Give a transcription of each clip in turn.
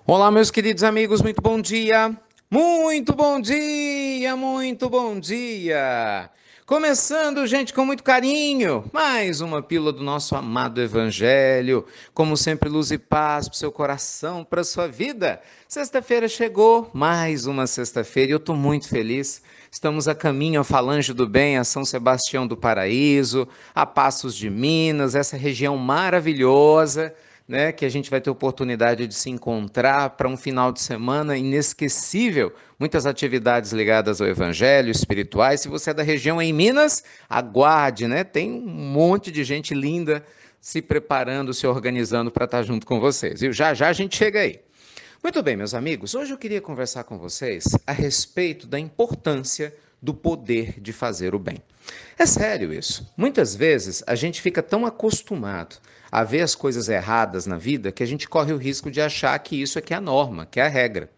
Olá, meus queridos amigos, muito bom dia! Muito bom dia, muito bom dia! Começando, gente, com muito carinho, mais uma pílula do nosso amado Evangelho. Como sempre, luz e paz para o seu coração, para a sua vida. Sexta-feira chegou, mais uma sexta-feira, e eu estou muito feliz. Estamos a caminho à Falange do Bem, a São Sebastião do Paraíso, a Passos de Minas, essa região maravilhosa, né, que a gente vai ter oportunidade de se encontrar para um final de semana inesquecível. Muitas atividades ligadas ao Evangelho, espirituais. Se você é da região em Minas, aguarde, né? Tem um monte de gente linda se preparando, se organizando para estar junto com vocês. E já já a gente chega aí. Muito bem, meus amigos, hoje eu queria conversar com vocês a respeito da importância do poder de fazer o bem. É sério isso. Muitas vezes a gente fica tão acostumado a ver as coisas erradas na vida que a gente corre o risco de achar que isso é que é a norma, que é a regra.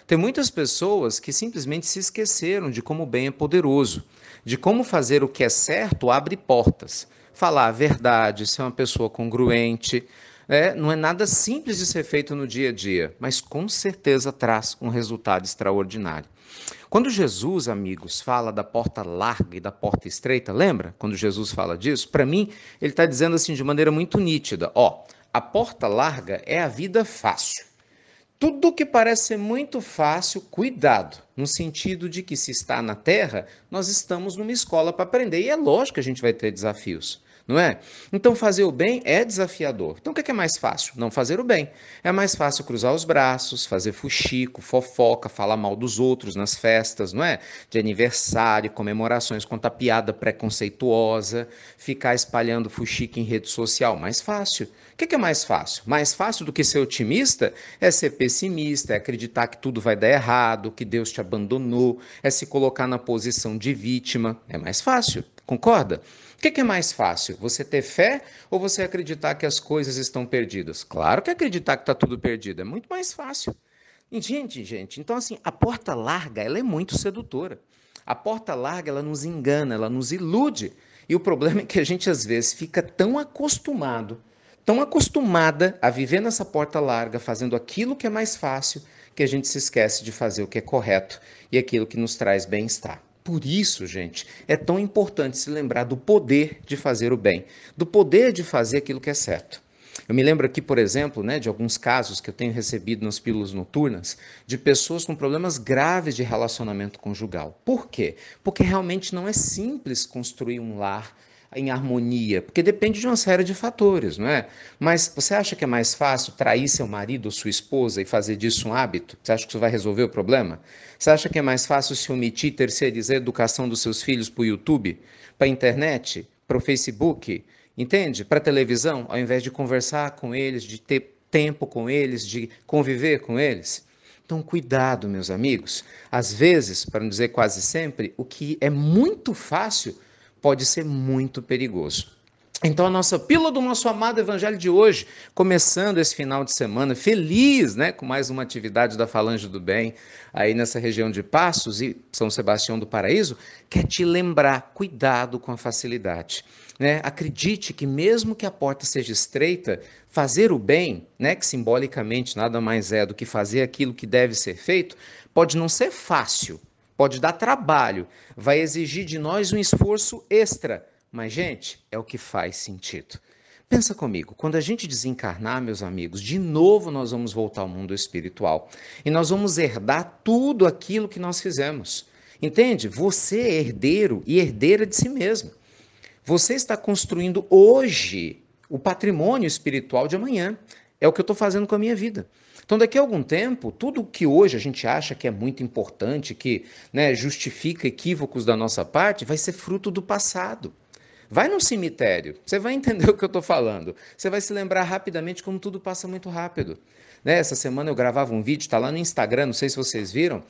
Tem muitas pessoas que simplesmente se esqueceram de como o bem é poderoso, de como fazer o que é certo abre portas. Falar a verdade, ser uma pessoa congruente, não é nada simples de ser feito no dia a dia, mas com certeza traz um resultado extraordinário. Quando Jesus, amigos, fala da porta larga e da porta estreita, lembra? Quando Jesus fala disso, para mim, ele está dizendo assim de maneira muito nítida: ó, a porta larga é a vida fácil. Tudo que parece ser muito fácil, cuidado, no sentido de que se está na Terra, nós estamos numa escola para aprender e é lógico que a gente vai ter desafios, não é? Então fazer o bem é desafiador. Então o que é mais fácil? Não fazer o bem. É mais fácil cruzar os braços, fazer fuxico, fofoca, falar mal dos outros nas festas, não é? De aniversário, comemorações, contar piada preconceituosa, ficar espalhando fuxico em rede social, mais fácil. O que é mais fácil? Mais fácil do que ser otimista é ser pessimista, é acreditar que tudo vai dar errado, que Deus te abandonou, é se colocar na posição de vítima. É mais fácil, concorda? O que é mais fácil? Você ter fé ou você acreditar que as coisas estão perdidas? Claro que acreditar que está tudo perdido é muito mais fácil. E, gente, então assim, a porta larga, ela é muito sedutora. A porta larga, ela nos engana, ela nos ilude. E o problema é que a gente às vezes fica tão acostumada a viver nessa porta larga, fazendo aquilo que é mais fácil, que a gente se esquece de fazer o que é correto e aquilo que nos traz bem-estar. Por isso, gente, é tão importante se lembrar do poder de fazer o bem, do poder de fazer aquilo que é certo. Eu me lembro aqui, por exemplo, né, de alguns casos que eu tenho recebido nas pílulas noturnas de pessoas com problemas graves de relacionamento conjugal. Por quê? Porque realmente não é simples construir um lar em harmonia, porque depende de uma série de fatores, não é? Mas você acha que é mais fácil trair seu marido ou sua esposa e fazer disso um hábito? Você acha que isso vai resolver o problema? Você acha que é mais fácil se omitir, terceirizar a educação dos seus filhos para o YouTube, para a internet, para o Facebook? Entende? Para a televisão, ao invés de conversar com eles, de ter tempo com eles, de conviver com eles. Então, cuidado, meus amigos. Às vezes, para não dizer quase sempre, o que é muito fácil pode ser muito perigoso. Então, a nossa pílula do nosso amado Evangelho de hoje, começando esse final de semana, feliz, né, com mais uma atividade da Falange do Bem, aí nessa região de Passos e São Sebastião do Paraíso, quer te lembrar, cuidado com a facilidade. Né? Acredite que mesmo que a porta seja estreita, fazer o bem, né, que simbolicamente nada mais é do que fazer aquilo que deve ser feito, pode não ser fácil, pode dar trabalho, vai exigir de nós um esforço extra, mas, gente, é o que faz sentido. Pensa comigo, quando a gente desencarnar, meus amigos, de novo nós vamos voltar ao mundo espiritual e nós vamos herdar tudo aquilo que nós fizemos. Entende? Você é herdeiro e herdeira de si mesmo. Você está construindo hoje o patrimônio espiritual de amanhã. É o que eu estou fazendo com a minha vida. Então, daqui a algum tempo, tudo que hoje a gente acha que é muito importante, que, né, justifica equívocos da nossa parte, vai ser fruto do passado. Vai num cemitério, você vai entender o que eu estou falando. Você vai se lembrar rapidamente como tudo passa muito rápido. Né? Essa semana eu gravava um vídeo, está lá no Instagram, não sei se vocês viram,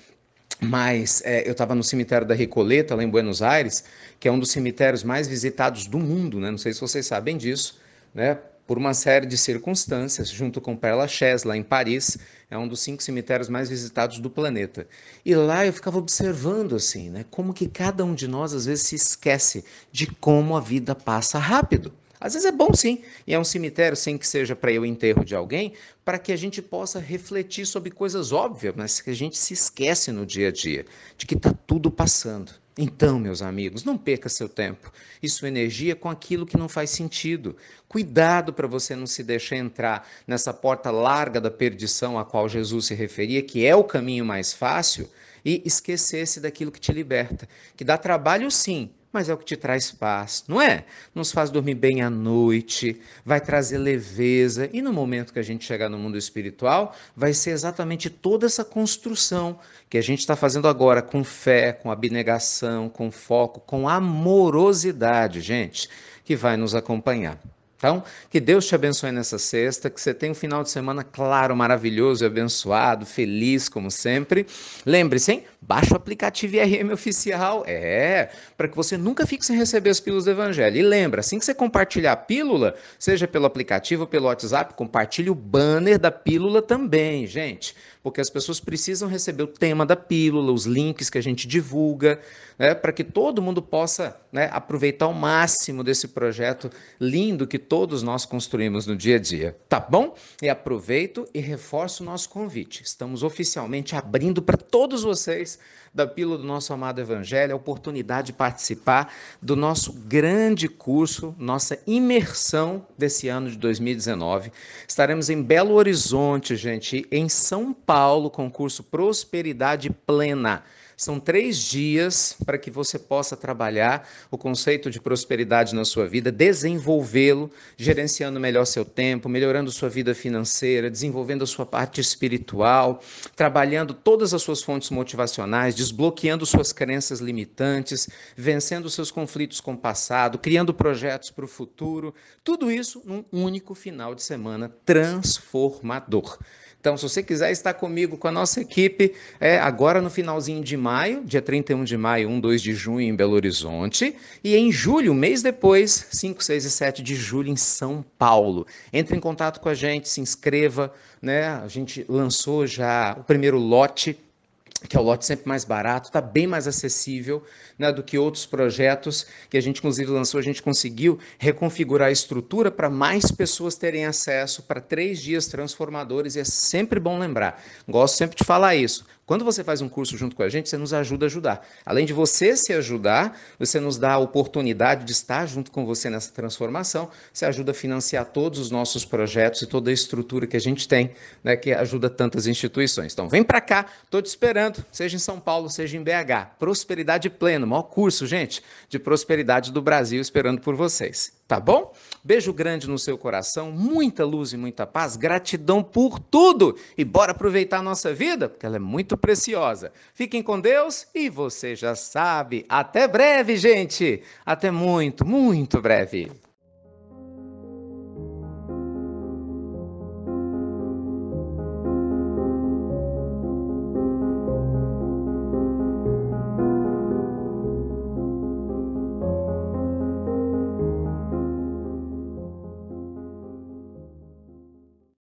mas eu estava no cemitério da Recoleta, lá em Buenos Aires, que é um dos cemitérios mais visitados do mundo, né? Não sei se vocês sabem disso, né? Por uma série de circunstâncias, junto com Père Lachaise, lá em Paris, é um dos 5 cemitérios mais visitados do planeta. E lá eu ficava observando assim, né? Como que cada um de nós às vezes se esquece de como a vida passa rápido. Às vezes é bom sim, e é um cemitério sem que seja para o enterro de alguém, para que a gente possa refletir sobre coisas óbvias, mas que a gente se esquece no dia a dia, de que está tudo passando. Então, meus amigos, não perca seu tempo e sua energia com aquilo que não faz sentido. Cuidado para você não se deixar entrar nessa porta larga da perdição a qual Jesus se referia, que é o caminho mais fácil, e esquecer-se daquilo que te liberta, que dá trabalho sim, mas é o que te traz paz, não é? Nos faz dormir bem à noite, vai trazer leveza, e no momento que a gente chegar no mundo espiritual, vai ser exatamente toda essa construção que a gente está fazendo agora com fé, com abnegação, com foco, com amorosidade, gente, que vai nos acompanhar. Então, que Deus te abençoe nessa sexta, que você tenha um final de semana claro, maravilhoso e abençoado, feliz como sempre. Lembre-se, hein? Baixa o aplicativo IRM Oficial, para que você nunca fique sem receber as pílulas do Evangelho. E lembra, assim que você compartilhar a pílula, seja pelo aplicativo ou pelo WhatsApp, compartilhe o banner da pílula também, gente, porque as pessoas precisam receber o tema da pílula, os links que a gente divulga, né, para que todo mundo possa, né, aproveitar ao máximo desse projeto lindo que todos nós construímos no dia a dia, tá bom? E aproveito e reforço o nosso convite. Estamos oficialmente abrindo para todos vocês da Pílula do Nosso Amado Evangelho a oportunidade de participar do nosso grande curso, nossa imersão desse ano de 2019. Estaremos em Belo Horizonte, gente, em São Paulo, com o curso Prosperidade Plena. São 3 dias para que você possa trabalhar o conceito de prosperidade na sua vida, desenvolvê-lo, gerenciando melhor seu tempo, melhorando sua vida financeira, desenvolvendo a sua parte espiritual, trabalhando todas as suas fontes motivacionais, desbloqueando suas crenças limitantes, vencendo seus conflitos com o passado, criando projetos para o futuro. Tudo isso num único final de semana transformador. Então, se você quiser estar comigo, com a nossa equipe, agora no finalzinho de maio, dia 31 de maio, 1, 2 de junho em Belo Horizonte, e em julho, um mês depois, 5, 6 e 7 de julho em São Paulo. Entre em contato com a gente, se inscreva, né? A gente lançou já o primeiro lote, que é o lote sempre mais barato, está bem mais acessível, né, do que outros projetos que a gente inclusive lançou. A gente conseguiu reconfigurar a estrutura para mais pessoas terem acesso para 3 dias transformadores, e é sempre bom lembrar, gosto sempre de falar isso, quando você faz um curso junto com a gente, você nos ajuda a ajudar. Além de você se ajudar, você nos dá a oportunidade de estar junto com você nessa transformação, você ajuda a financiar todos os nossos projetos e toda a estrutura que a gente tem, né, que ajuda tantas instituições. Então vem para cá, estou te esperando, seja em São Paulo, seja em BH. Prosperidade Plena, maior curso, gente, de prosperidade do Brasil, esperando por vocês. Tá bom? Beijo grande no seu coração, muita luz e muita paz, gratidão por tudo. E bora aproveitar a nossa vida, porque ela é muito preciosa. Fiquem com Deus e você já sabe. Até breve, gente. Até muito, muito breve.